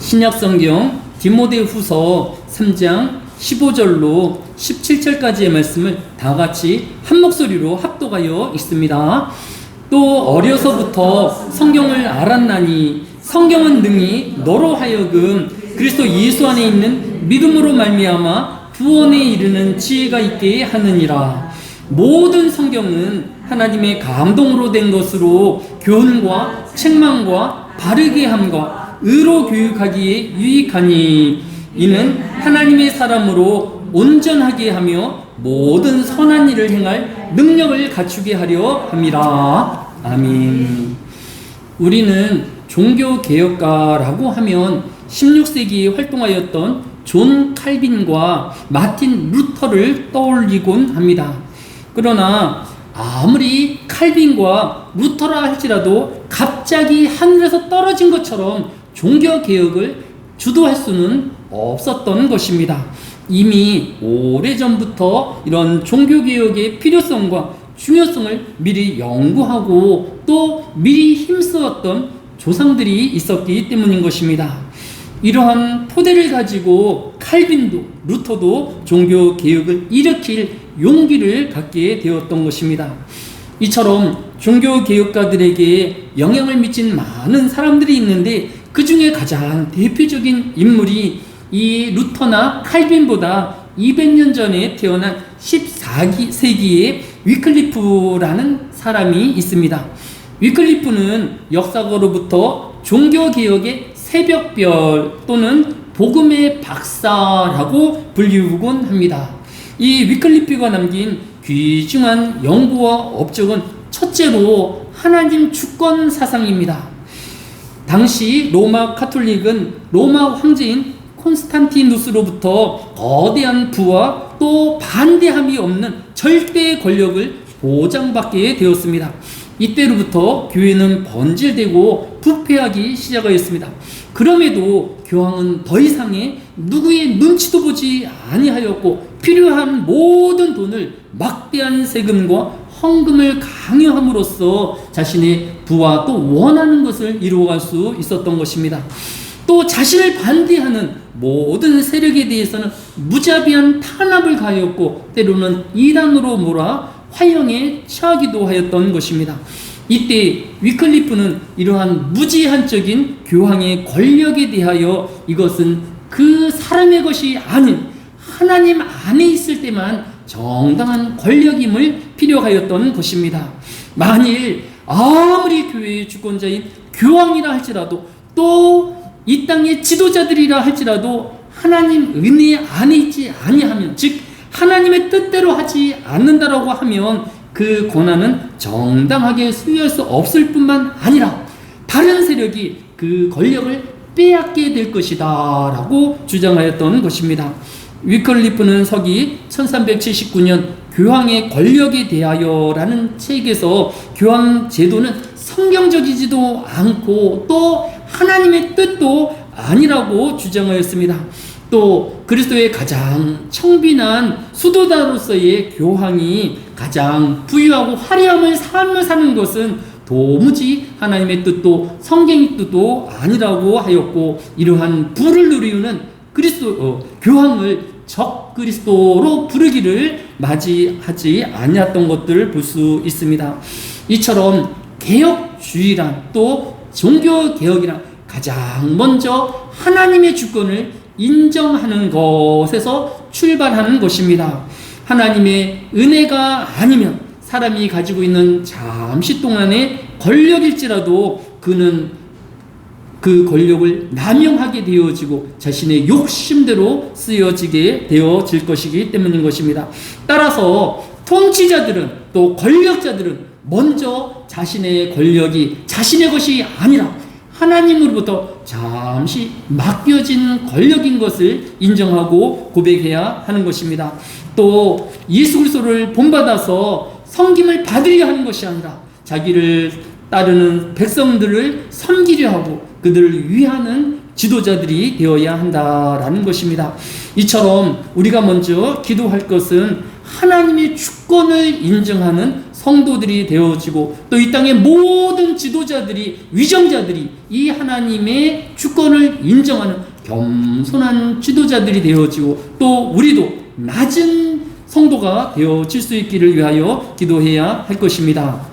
신약성경 디모데후서 3장 15절로 17절까지의 말씀을 다 같이 한 목소리로 합독하여 읽습니다. 또 어려서부터 성경을 알았나니 성경은 능히 너로 하여금 그리스도 예수 안에 있는 믿음으로 말미암아 구원에 이르는 지혜가 있게 하느니라. 모든 성경은 하나님의 감동으로 된 것으로 교훈과 책망과 바르게 함과 의로 교육하기에 유익하니 이는 하나님의 사람으로 온전하게 하며 모든 선한 일을 행할 능력을 갖추게 하려 함이라. 아멘. 우리는 종교개혁가라고 하면 16세기에 활동하였던 존 칼빈과 마틴 루터를 떠올리곤 합니다. 그러나 아무리 칼빈과 루터라 할지라도 갑자기 하늘에서 떨어진 것처럼 종교개혁을 주도할 수는 없었던 것입니다. 이미 오래전부터 이런 종교개혁의 필요성과 중요성을 미리 연구하고 또 미리 힘쓰었던 조상들이 있었기 때문인 것입니다. 이러한 토대를 가지고 칼빈도 루터도 종교개혁을 일으킬 용기를 갖게 되었던 것입니다. 이처럼 종교개혁가들에게 영향을 미친 많은 사람들이 있는데 그 중에 가장 대표적인 인물이 이 루터나 칼빈보다 200년 전에 태어난 14세기의 위클리프라는 사람이 있습니다. 위클리프는 역사가로부터 종교개혁의 새벽별 또는 복음의 박사라고 불리우곤 합니다. 이 위클리프가 남긴 귀중한 연구와 업적은 첫째로 하나님 주권 사상입니다. 당시 로마 카톨릭은 로마 황제인 콘스탄티누스로부터 거대한 부와 또 반대함이 없는 절대 권력을 보장받게 되었습니다. 이때로부터 교회는 번질되고 부패하기 시작하였습니다. 그럼에도 교황은 더 이상의 누구의 눈치도 보지 아니하였고 필요한 모든 돈을 막대한 세금과 헌금을 강요함으로써 자신의 부와 또 원하는 것을 이루어갈 수 있었던 것입니다. 또 자신을 반대하는 모든 세력에 대해서는 무자비한 탄압을 가하였고 때로는 이단으로 몰아 화형에 처하기도 하였던 것입니다. 이때 위클리프는 이러한 무지한적인 교황의 권력에 대하여 이것은 그 사람의 것이 아닌 하나님 안에 있을 때만 정당한 권력임을 필요하였던 것입니다. 만일 아무리 교회의 주권자인 교황이라 할지라도 또 이 땅의 지도자들이라 할지라도 하나님 은혜 안에 있지 아니하면 즉 하나님의 뜻대로 하지 않는다라고 하면 그 권한은 정당하게 수여할 수 없을 뿐만 아니라 다른 세력이 그 권력을 빼앗게 될 것이다 라고 주장하였던 것입니다. 위클리프는 서기 1379년 교황의 권력에 대하여 라는 책에서 교황 제도는 성경적이지도 않고 또 하나님의 뜻도 아니라고 주장하였습니다. 또 그리스도의 가장 청빈한 수도자로서의 교황이 가장 부유하고 화려함을 삶을 사는 것은 도무지 하나님의 뜻도 성경의 뜻도 아니라고 하였고 이러한 부를 누리는 교황을 적 그리스도로 부르기를 맞이하지 아니했던 것들을 볼 수 있습니다. 이처럼 개혁주의란 또 종교개혁이란 가장 먼저 하나님의 주권을 인정하는 것에서 출발하는 것입니다. 하나님의 은혜가 아니면 사람이 가지고 있는 잠시 동안의 권력일지라도 그는 그 권력을 남용하게 되어지고 자신의 욕심대로 쓰여지게 되어질 것이기 때문인 것입니다. 따라서 통치자들은 또 권력자들은 먼저 자신의 권력이 자신의 것이 아니라 하나님으로부터 잠시 맡겨진 권력인 것을 인정하고 고백해야 하는 것입니다. 또 예수 그리스도를 본받아서 섬김을 받으려 하는 것이 아니라 자기를 따르는 백성들을 섬기려 하고 그들을 위하는 지도자들이 되어야 한다라는 것입니다. 이처럼 우리가 먼저 기도할 것은 하나님의 주권을 인정하는 성도들이 되어지고 또 이 땅의 모든 지도자들이 위정자들이 이 하나님의 주권을 인정하는 겸손한 지도자들이 되어지고 또 우리도 낮은 성도가 되어질 수 있기를 위하여 기도해야 할 것입니다.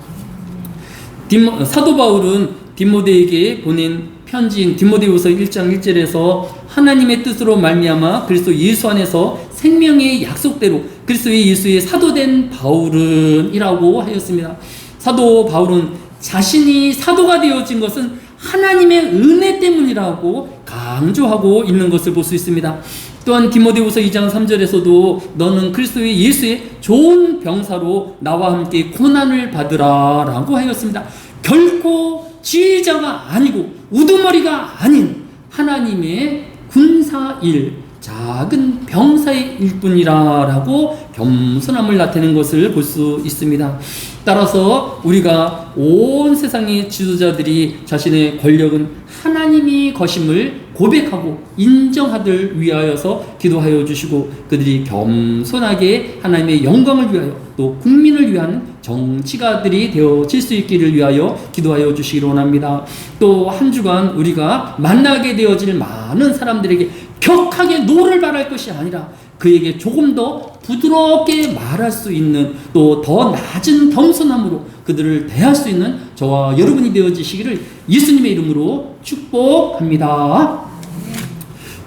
사도 바울은 디모데에게 보낸 편지인 디모데후서 1장 1절에서 하나님의 뜻으로 말미암아 그리스도 예수 안에서 생명의 약속대로 그리스도 예수의 사도된 바울은 이라고 하였습니다. 사도 바울은 자신이 사도가 되어진 것은 하나님의 은혜 때문이라고 강조하고 있는 것을 볼 수 있습니다. 또한 디모데후서 2장 3절에서도 너는 그리스도의 예수의 좋은 병사로 나와 함께 고난을 받으라 라고 하였습니다. 결코 지휘자가 아니고 우두머리가 아닌 하나님의 군사일 작은 병사의 일뿐이라 라고 겸손함을 나타내는 것을 볼 수 있습니다. 따라서 우리가 온 세상의 지도자들이 자신의 권력은 하나님이 거심을 고백하고 인정하들 위하여서 기도하여 주시고 그들이 겸손하게 하나님의 영광을 위하여 또 국민을 위한 정치가들이 되어질 수 있기를 위하여 기도하여 주시기를 원합니다. 또 한 주간 우리가 만나게 되어질 많은 사람들에게 격하게 노를 바랄 것이 아니라 그에게 조금 더 부드럽게 말할 수 있는 또 더 낮은 겸손함으로 그들을 대할 수 있는 저와 여러분이 되어지시기를 예수님의 이름으로 축복합니다.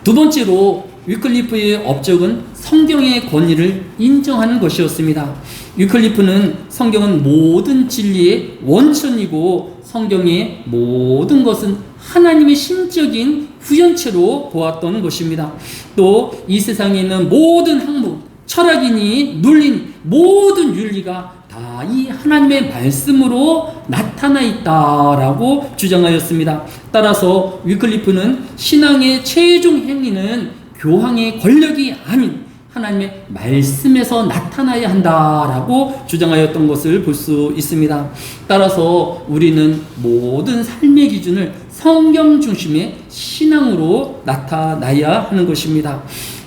두 번째로 위클리프의 업적은 성경의 권위를 인정하는 것이었습니다. 위클리프는 성경은 모든 진리의 원천이고 성경의 모든 것은 하나님의 신적인 후연체로 보았던 것입니다. 또 이 세상에 있는 모든 학문, 철학이니 논리니 모든 윤리가 다 이 하나님의 말씀으로 나타나 있다라고 주장하였습니다. 따라서 위클리프는 신앙의 최종 행위는 교황의 권력이 아닌 하나님의 말씀에서 나타나야 한다라고 주장하였던 것을 볼 수 있습니다. 따라서 우리는 모든 삶의 기준을 성경 중심의 신앙으로 나타나야 하는 것입니다.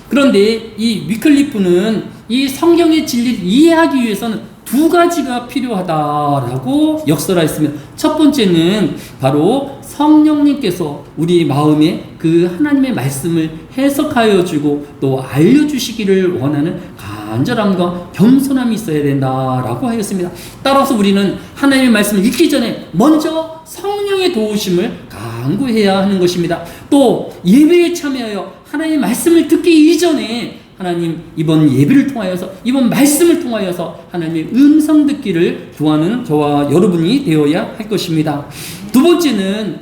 그런데 이 위클리프는 이 성경의 진리를 이해하기 위해서는 두 가지가 필요하다라고 역설하였으며 첫 번째는 바로 성령님께서 우리 마음에 그 하나님의 말씀을 해석하여 주고 또 알려주시기를 원하는 간절함과 겸손함이 있어야 된다라고 하였습니다. 따라서 우리는 하나님의 말씀을 읽기 전에 먼저 성령의 도우심을 간구해야 하는 것입니다. 또 예배에 참여하여 하나님의 말씀을 듣기 이전에 하나님 이번 예배를 통하여서 이번 말씀을 통하여서 하나님의 음성 듣기를 구하는 저와 여러분이 되어야 할 것입니다. 두 번째는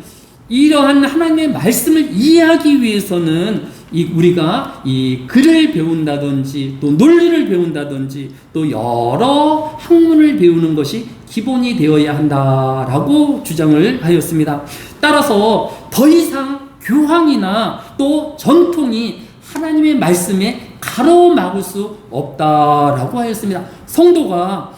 이러한 하나님의 말씀을 이해하기 위해서는 우리가 이 글을 배운다든지 또 논리를 배운다든지 또 여러 학문을 배우는 것이 기본이 되어야 한다라고 주장을 하였습니다. 따라서 더 이상 교황이나 또 전통이 하나님의 말씀에 가로막을 수 없다라고 하였습니다. 성도가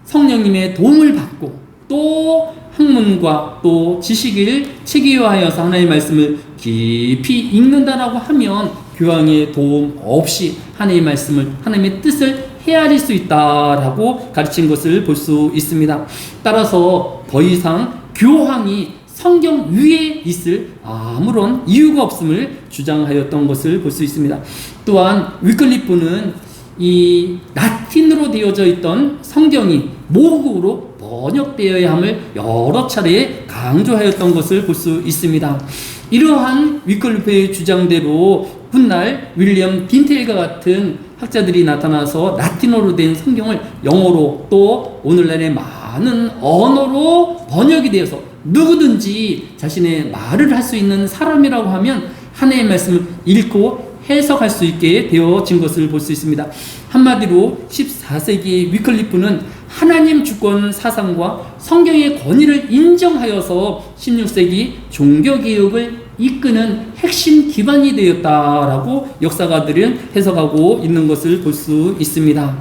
성령님의 도움을 받고 또 학문과 또 지식을 체계화하여서 하나님의 말씀을 깊이 읽는다라고 하면 교황의 도움 없이 하나님의 말씀을 하나님의 뜻을 헤아릴 수 있다라고 가르친 것을 볼 수 있습니다. 따라서 더 이상 교황이 성경 위에 있을 아무런 이유가 없음을 주장하였던 것을 볼 수 있습니다. 또한 위클리프는 이 라틴으로 되어져 있던 성경이 모국어로 번역되어야 함을 여러 차례 강조하였던 것을 볼 수 있습니다. 이러한 위클리프의 주장대로 훗날 윌리엄 딘테일과 같은 학자들이 나타나서 라틴어로 된 성경을 영어로 또 오늘날의 많은 언어로 번역이 되어서 누구든지 자신의 말을 할 수 있는 사람이라고 하면 하나님의 말씀을 읽고 해석할 수 있게 되어진 것을 볼 수 있습니다. 한마디로 14세기 위클리프는 하나님 주권 사상과 성경의 권위를 인정하여서 16세기 종교개혁을 이끄는 핵심 기반이 되었다라고 역사가들은 해석하고 있는 것을 볼 수 있습니다.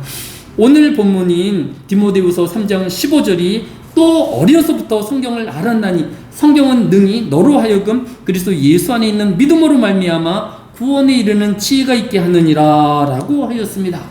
오늘 본문인 디모데후서 3장 15절이 또 어려서부터 성경을 알았나니 성경은 능히 너로 하여금 그리스도 예수 안에 있는 믿음으로 말미암아 구원에 이르는 지혜가 있게 하느니라 라고 하였습니다.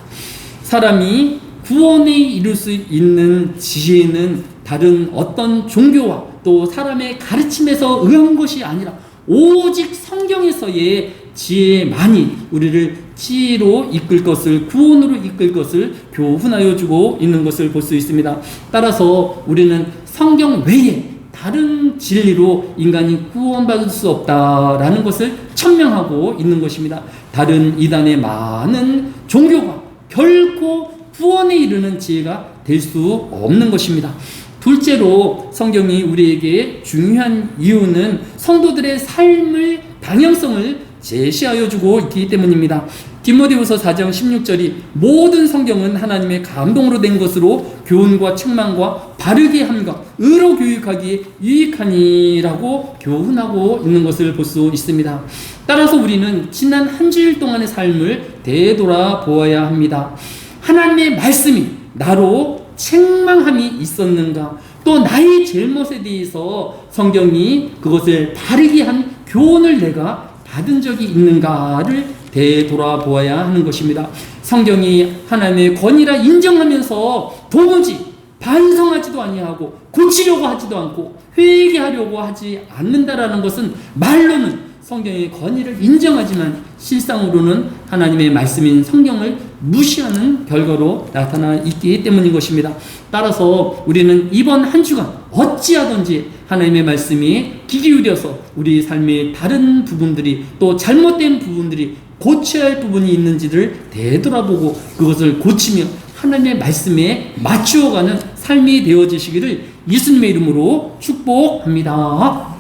사람이 구원에 이룰 수 있는 지혜는 다른 어떤 종교와 또 사람의 가르침에서 의한 것이 아니라 오직 성경에서의 지혜만이 우리를 지혜로 이끌 것을, 구원으로 이끌 것을 교훈하여 주고 있는 것을 볼 수 있습니다. 따라서 우리는 성경 외에 다른 진리로 인간이 구원받을 수 없다라는 것을 천명하고 있는 것입니다. 다른 이단의 많은 종교가 결코 구원에 이르는 지혜가 될 수 없는 것입니다. 둘째로 성경이 우리에게 중요한 이유는 성도들의 삶의 방향성을 제시하여 주고 있기 때문입니다. 디모데후서 4장 16절이 모든 성경은 하나님의 감동으로 된 것으로 교훈과 책망과 바르게 함과 의로 교육하기에 유익하니라고 교훈하고 있는 것을 볼 수 있습니다. 따라서 우리는 지난 한 주일 동안의 삶을 되돌아보아야 합니다. 하나님의 말씀이 나로 책망함이 있었는가, 또 나의 잘못에 대해서 성경이 그것을 바르게 한 교훈을 내가 받은 적이 있는가를 되돌아보아야 하는 것입니다. 성경이 하나님의 권위라 인정하면서 도무지 반성하지도 아니하고 고치려고 하지도 않고 회개하려고 하지 않는다라는 것은 말로는 성경의 권위를 인정하지만 실상으로는 하나님의 말씀인 성경을 무시하는 결과로 나타나 있기 때문인 것입니다. 따라서 우리는 이번 한 주간 어찌하든지 하나님의 말씀이 귀 기울여서 우리 삶의 다른 부분들이, 또 잘못된 부분들이, 고쳐야 할 부분이 있는지를 되돌아보고 그것을 고치며 하나님의 말씀에 맞추어가는 삶이 되어지시기를 예수님의 이름으로 축복합니다.